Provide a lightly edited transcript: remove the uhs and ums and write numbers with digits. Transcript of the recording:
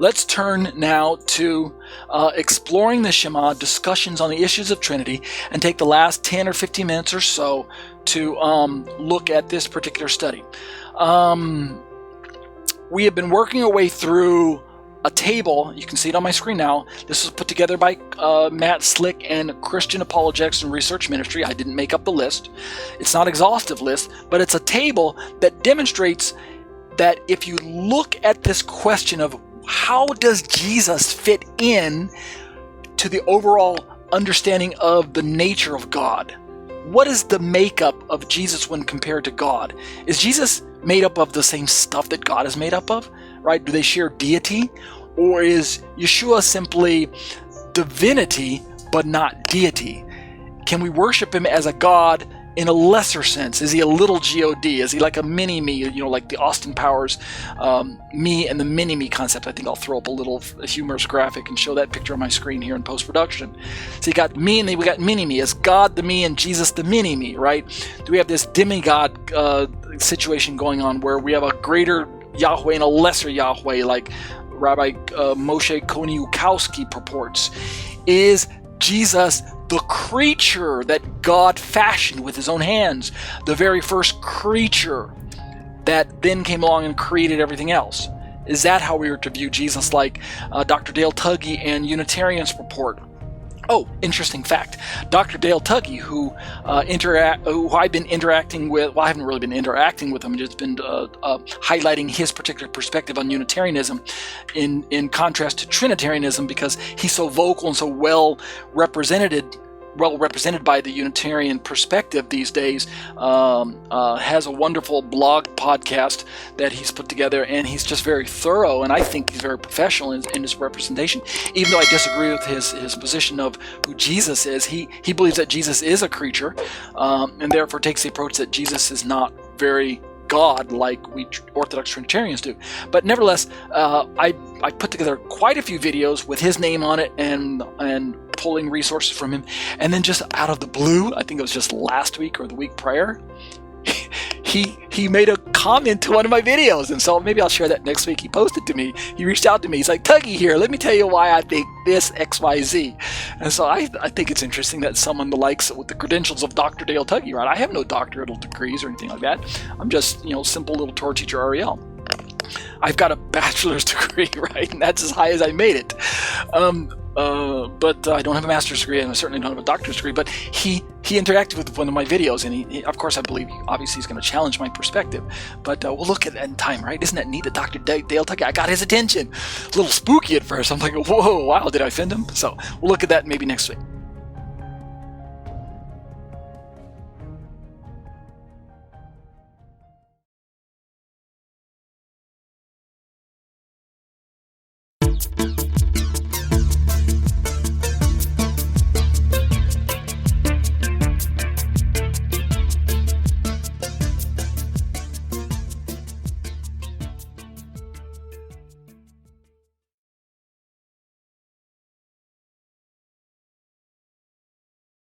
Let's turn now to exploring the Shema, discussions on the issues of Trinity, and take the last 10 or 15 minutes or so to look at this particular study. We have been working our way through a table. You can see it on my screen now. This was put together by Matt Slick and Christian Apologetics and Research Ministry. I didn't make up the list. It's not an exhaustive list, but it's a table that demonstrates that if you look at this question of how does Jesus fit in to the overall understanding of the nature of God? What is the makeup of Jesus when compared to God? Is Jesus made up of the same stuff that God is made up of? Right? Do they share deity? Or is Yeshua simply divinity but not deity? Can we worship him as a God in a lesser sense? Is he a little God? Is he like a mini-me, like the Austin Powers me and the mini-me concept? I think I'll throw up a little humorous graphic and show that picture on my screen here in post-production. So you got me and then we got mini-me. Is God the me and Jesus the mini-me, right? Do we have this demigod situation going on where we have a greater Yahweh and a lesser Yahweh, like Rabbi Moshe Koniukowski purports? Is Jesus the creature that God fashioned with his own hands, the very first creature that then came along and created everything else? Is that how we are to view Jesus, like Dr. Dale Tuggy and Unitarians purport? Oh, interesting fact. Dr. Dale Tuggy, who I've been interacting with, well, I haven't really been interacting with him, just been highlighting his particular perspective on Unitarianism in contrast to Trinitarianism, because he's so vocal and so well represented by the Unitarian perspective these days. Has a wonderful blog podcast that he's put together, and he's just very thorough, and I think he's very professional in his representation. Even though I disagree with his position of who Jesus is, he believes that Jesus is a creature, and therefore takes the approach that Jesus is not very God like we Orthodox Trinitarians do. But nevertheless, I put together quite a few videos with his name on it and pulling resources from him, and then just out of the blue, I think it was just last week or the week prior, he made a comment to one of my videos, and so maybe I'll share that next week. He posted to me, he reached out to me, he's like, Tuggy here, let me tell you why I think this XYZ. And so I think it's interesting that someone the likes with the credentials of Dr. Dale Tuggy, right? I have no doctoral degrees or anything like that. I'm just, simple little Torah teacher Ariel. I've got a bachelor's degree, right? And that's as high as I made it. But I don't have a master's degree, and I certainly don't have a doctor's degree. But he interacted with one of my videos, and he of course, I believe, obviously, he's going to challenge my perspective. But we'll look at that in time, right? Isn't that neat that Dr. Dale Tuggy, I got his attention. A little spooky at first. I'm like, whoa, wow, did I offend him? So we'll look at that maybe next week.